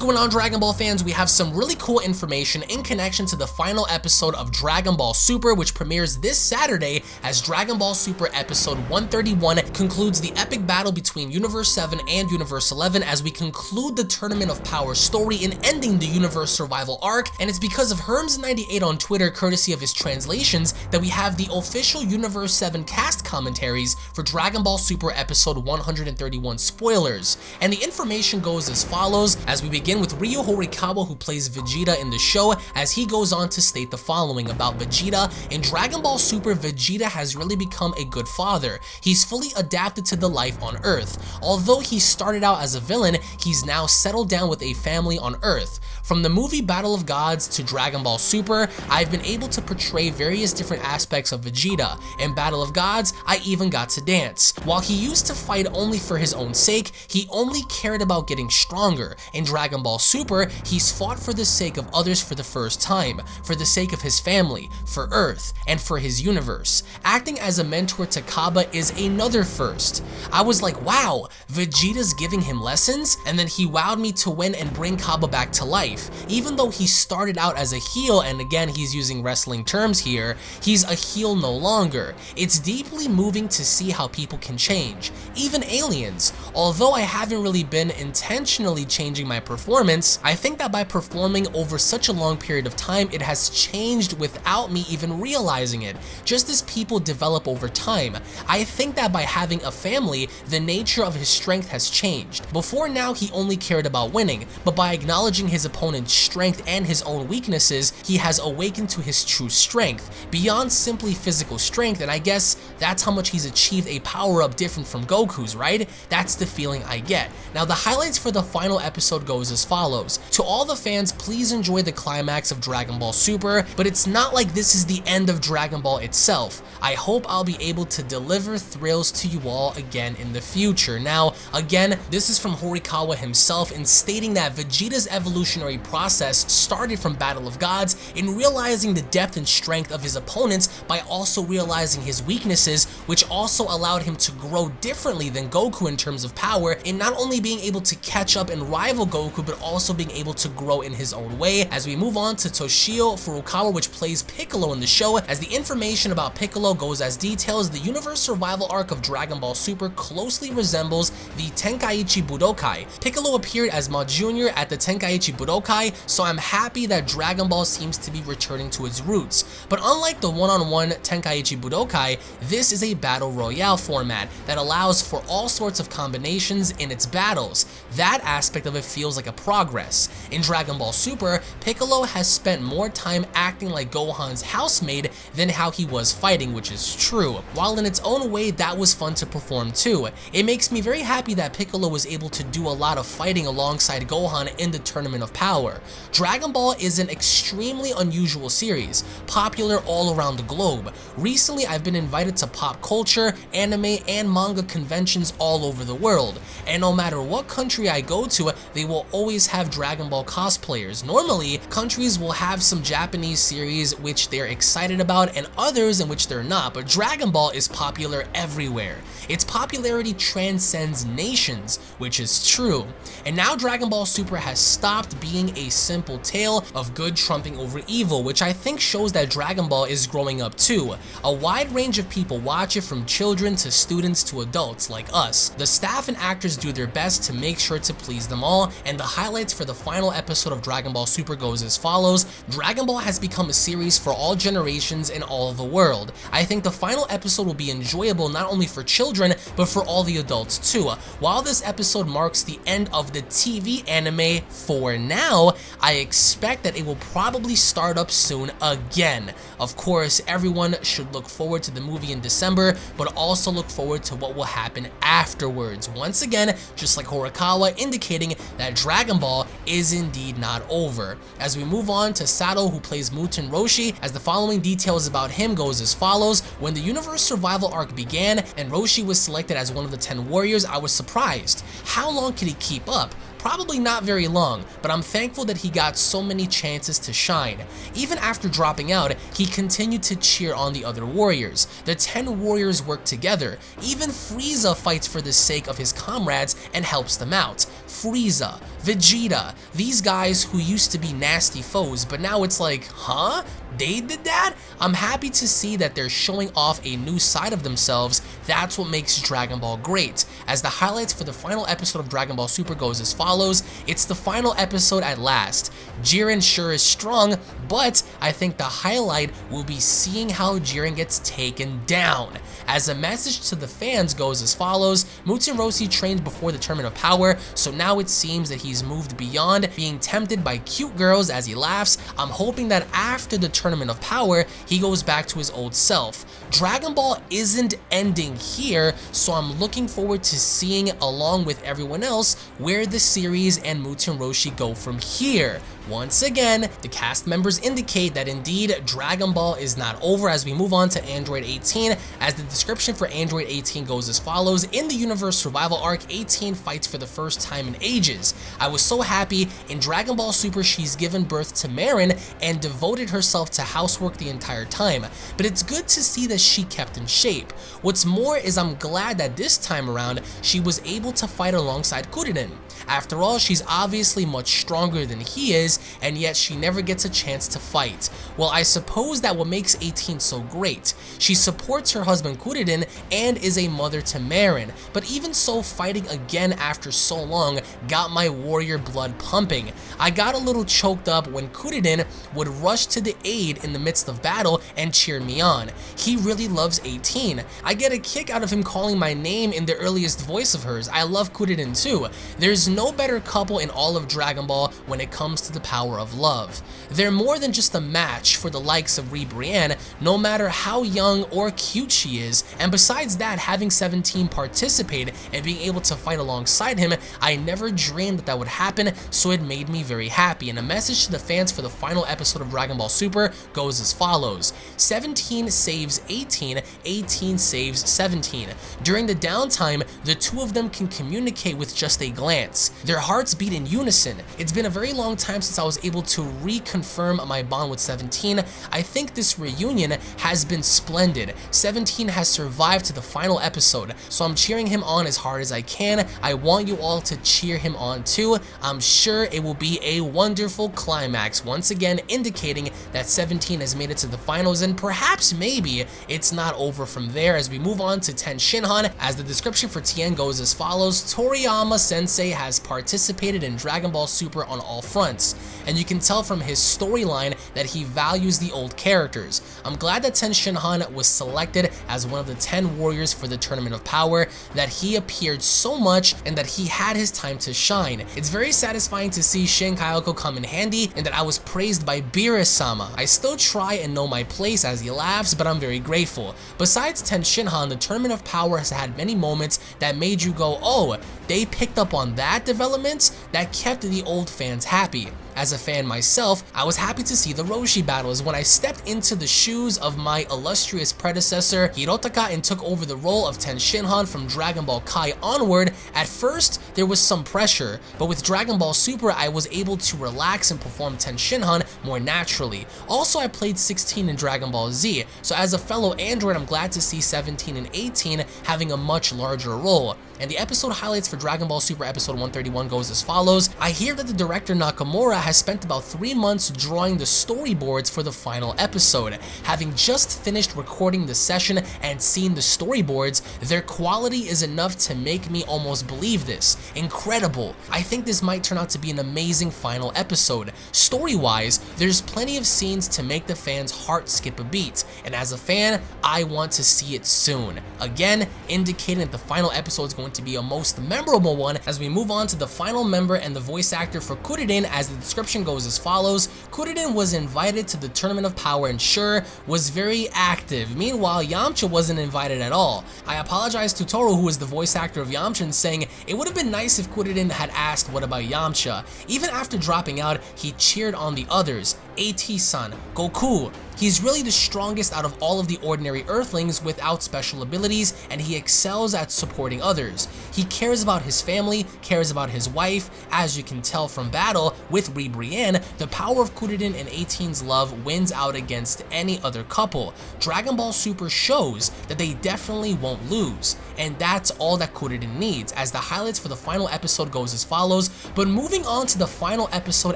going on, Dragon Ball fans? We have some really cool information in connection to the final episode of Dragon Ball Super, which premieres this Saturday as Dragon Ball Super episode 131 concludes the epic battle between Universe 7 and Universe 11 as we conclude the Tournament of Power story in ending the Universe Survival arc. And it's because of Herms98 on Twitter, courtesy of his translations, that we have the official Universe 7 cast commentaries for Dragon Ball Super episode 131 spoilers. And the information goes as follows, as we begin with Ryu Horikawa, who plays Vegeta in the show, as he goes on to state the following about Vegeta. In Dragon Ball Super, Vegeta has really become a good father. He's fully adapted to the life on Earth. Although he started out as a villain, he's now settled down with a family on Earth. From the movie Battle of Gods to Dragon Ball Super, I've been able to portray various different aspects of Vegeta. In Battle of Gods, I even got to dance. While he used to fight only for his own sake, he only cared about getting stronger. In Dragon Ball Super, he's fought for the sake of others for the first time, for the sake of his family, for Earth, and for his universe. Acting as a mentor to Kaba is another first. I was like, wow, Vegeta's giving him lessons? And then he wowed me to win and bring Kaba back to life. Even though he started out as a heel, and again he's using wrestling terms here, he's a heel no longer. It's deeply moving to see how people can change, even aliens. Although I haven't really been intentionally changing my performance, I think that by performing over such a long period of time, it has changed without me even realizing it, just as people develop over time. I think that by having a family, the nature of his strength has changed. Before now, he only cared about winning, but by acknowledging his opponent's strength and his own weaknesses, he has awakened to his true strength, beyond simply physical strength, and I guess that's how much he's achieved a power-up different from Goku's, right? That's the feeling I get. Now, the highlights for the final episode goes as follows. To all the fans, please enjoy the climax of Dragon Ball Super, but it's not like this is the end of Dragon Ball itself. I hope I'll be able to deliver thrills to you all again in the future. Now, again, this is from Horikawa himself in stating that Vegeta's evolutionary process started from Battle of Gods in realizing the depth and strength of his opponents by also realizing his weaknesses, which also allowed him to grow differently than Goku in terms of power, in not only being able to catch up and rival Goku, but also being able to grow in his own way. As we move on to Toshio Furukawa, which plays Piccolo in the show, as the information about Piccolo goes as details, the Universe Survival arc of Dragon Ball Super closely resembles the Tenkaichi Budokai. Piccolo appeared as Ma Jr. at the Tenkaichi Budokai, so I'm happy that Dragon Ball seems to be returning to its roots. But unlike the one-on-one Tenkaichi Budokai, this is a battle royale format that allows for all sorts of combinations in its battles. That aspect of it feels like a progress. In Dragon Ball Super, Piccolo has spent more time acting like Gohan's housemaid than how he was fighting, which is true. While in its own way, that was fun to perform too. It makes me very happy that Piccolo was able to do a lot of fighting alongside Gohan in the Tournament of Power. Dragon Ball is an extremely unusual series, popular all around the globe. Recently, I've been invited to pop culture, anime, and manga conventions all over the world, and no matter what country I go to, they will always have Dragon Ball cosplayers. Normally, countries will have some Japanese series which they're excited about and others in which they're not, but Dragon Ball is popular everywhere. Its popularity transcends nations, which is true. And now Dragon Ball Super has stopped being a simple tale of good trumping over evil, which I think shows that Dragon Ball is growing up too. A wide range of people watch it, from children to students to adults like us. The staff and actors do their best to make sure to please them all, and the highlights for the final episode of Dragon Ball Super goes as follows. Dragon Ball has become a series for all generations in all of the world. I think the final episode will be enjoyable not only for children, but for all the adults too. While this episode marks the end of the TV anime for now, I expect that it will probably start up soon again. Of course, everyone should look forward to the movie in December, but also look forward to what will happen afterwards. Once again, just like Horikawa, indicating that Dragon Ball is indeed not over. As we move on to Sato, who plays Muten Roshi, as the following details about him goes as follows. When the Universe Survival arc began and Roshi was selected as one of the 10 warriors, I was surprised. How long could he keep up? Probably not very long, but I'm thankful that he got so many chances to shine. Even after dropping out, he continued to cheer on the other warriors. The 10 warriors work together. Even FRIEZA fights for the sake of his comrades and helps them out. FRIEZA, Vegeta, these guys who used to be nasty foes, but now it's like, huh? They did that? I'm happy to see that they're showing off a new side of themselves. That's what makes Dragon Ball great. As the highlights for the final episode of Dragon Ball Super goes as follows, it's the final episode at last. Jiren sure is strong, but I think the highlight will be seeing how Jiren gets taken down. As a message to the fans goes as follows, Muten Roshi trained before the Tournament of Power, so now it seems that he's moved beyond being tempted by cute girls as he laughs. I'm hoping that after the Tournament of Power, he goes back to his old self. Dragon Ball isn't ending here, so I'm looking forward to seeing, along with everyone else, where the series and Muten Roshi go from here. Once again, the cast members indicate that indeed Dragon Ball is not over as we move on to Android 18, as the description for Android 18 goes as follows. In the Universe Survival Arc, 18 fights for the first time in ages. I was so happy. In Dragon Ball Super, she's given birth to Marin and devoted herself to housework the entire time, but it's good to see that she kept in shape. What's more is I'm glad that this time around she was able to fight alongside Kuririn. After all, she's obviously much stronger than he is, and yet she never gets a chance to fight. Well, I suppose that what makes 18 so great. She supports her husband Kuririn and is a mother to Marin, but even so, fighting again after so long got my warrior blood pumping. I got a little choked up when Kuririn would rush to the aid in the midst of battle and cheer me on. He really loves 18. I get a kick out of him calling my name in the earliest voice of hers. I love Kuririn too. There's no better couple in all of Dragon Ball when it comes to the power of love. They're more than just a match for the likes of Brienne, no matter how young or cute she is, and besides that, having 17 participate and being able to fight alongside him, I never dreamed that would happen, so it made me very happy. And a message to the fans for the final episode of Dragon Ball Super goes as follows. 17 saves 18, 18 saves 17. During the downtime, the two of them can communicate with just a glance. Their hearts beat in unison. It's been a very long time since I was able to reconfirm my bond with 17. I think this reunion has been splendid. 17 has survived to the final episode, so I'm cheering him on as hard as I can. I want you all to cheer him on too. I'm sure it will be a wonderful climax, once again indicating that 17 has made it to the finals, and perhaps maybe it's not over from there as we move on to Ten Shinhan. As the description for Tien goes as follows, Toriyama Sensei has participated in Dragon Ball Super on all fronts, and you can tell from his storyline that he values the old characters. I'm glad that Ten Shinhan was selected as one of the 10 warriors for the Tournament of Power, that he appeared so much and that he had his time to shine. It's very satisfying to see Shin Kayoko come in handy and that I was praised by Beerus-sama. I still try and know my place as he laughs, but I'm very grateful. Besides Ten Shinhan, the Tournament of Power has had many moments that made you go, oh, they picked up on that development. That kept the old fans happy. As a fan myself, I was happy to see the Roshi battles when I stepped into the shoes of my illustrious predecessor Hirotaka and took over the role of Ten Shinhan from Dragon Ball Kai onward. At first, there was some pressure, but with Dragon Ball Super, I was able to relax and perform Ten Shinhan more naturally. Also, I played 16 in Dragon Ball Z, so as a fellow android, I'm glad to see 17 and 18 having a much larger role. And the episode highlights for Dragon Ball Super episode 131 goes as follows. I hear that the director Nakamura has spent about 3 months drawing the storyboards for the final episode. Having just finished recording the session and seen the storyboards, their quality is enough to make me almost believe this. Incredible. I think this might turn out to be an amazing final episode. Story-wise, there's plenty of scenes to make the fans' heart skip a beat, and as a fan, I want to see it soon. Again, indicating that the final episode is going to be a most memorable one as we move on to the final member and the voice actor for Kuririn, as the description goes as follows. Kuririn was invited to the Tournament of Power and sure, was very active. Meanwhile, Yamcha wasn't invited at all. I apologize to Toru, who is the voice actor of Yamcha, saying it would have been nice if Kuririn had asked what about Yamcha. Even after dropping out, he cheered on the others. AT-san, Goku. He's really the strongest out of all of the ordinary Earthlings without special abilities, and he excels at supporting others. He cares about his family, cares about his wife. As you can tell from battle with Brienne, the power of Kuririn and 18's love wins out against any other couple. Dragon Ball Super shows that they definitely won't lose, and that's all that Kuririn needs, as the highlights for the final episode goes as follows. But moving on to the final episode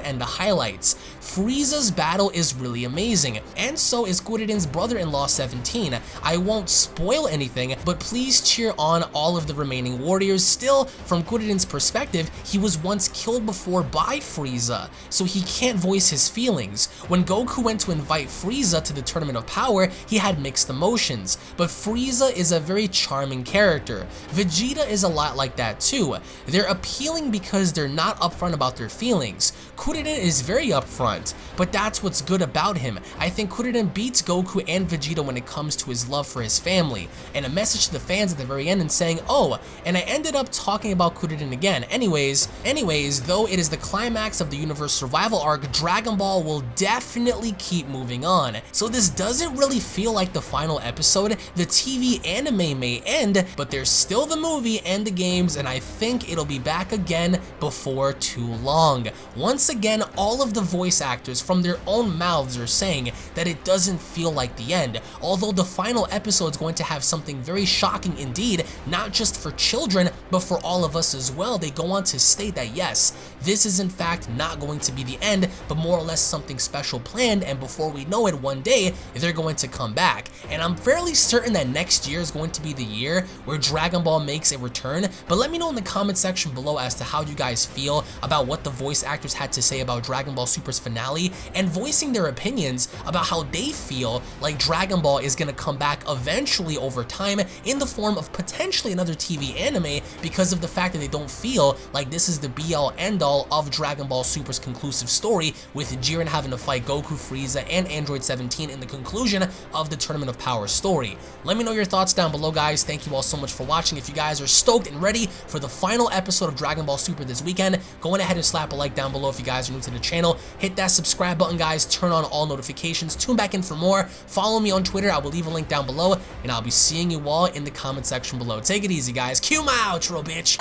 and the highlights, FRIEZA's battle is really amazing, and so is Kuririn's brother-in-law 17. I won't spoil anything, but please cheer on all of the remaining warriors. Still, from Kuririn's perspective, he was once killed before by FRIEZA, so he can't voice his feelings. When Goku went to invite FRIEZA to the Tournament of Power, he had mixed emotions, but FRIEZA is a very charming character. Vegeta is a lot like that too. They're appealing because they're not upfront about their feelings. Kuririn is very upfront, but that's what's good about him. I think Kuririn beats Goku and Vegeta when it comes to his love for his family, and a message to the fans at the very end and saying, oh, and I ended up talking about Kuririn again. Anyways, though it is the climax of the universe survival arc, Dragon Ball will definitely keep moving on. So this doesn't really feel like the final episode. The TV anime may end, but there's still the movie and the games, and I think it'll be back again before too long. Once again, all of the voice actors from their own mouths are saying that it doesn't feel like the end, although the final episode is going to have something very shocking indeed, not just for children, but for all of us as well. They go on to state that yes, this is in fact not going to be the end, but more or less something special planned, and before we know it, one day, they're going to come back. And I'm fairly certain that next year is going to be the year where Dragon Ball makes a return, but let me know in the comment section below as to how you guys feel about what the voice actors had to say about Dragon Ball Super's finale, and voicing their opinions about how they feel like Dragon Ball is gonna come back eventually over time in the form of potentially another TV anime, because of the fact that they don't feel like this is the be-all end-all of Dragon Ball Super's conclusive story, with Jiren having to fight Goku, Frieza, and Android 17 in the conclusion of the Tournament of Power story. Let me know your thoughts down below, guys. Thank you all so much for watching. If you guys are stoked and ready for the final episode of Dragon Ball Super this weekend, go ahead and slap a like down below. If you guys are new to the channel, hit that subscribe button, guys. Turn on all notifications. Tune back in for more. Follow me on Twitter. I will leave a link down below, and I'll be seeing you all in the comment section below. Take it easy, guys. Cue my outro, bitch.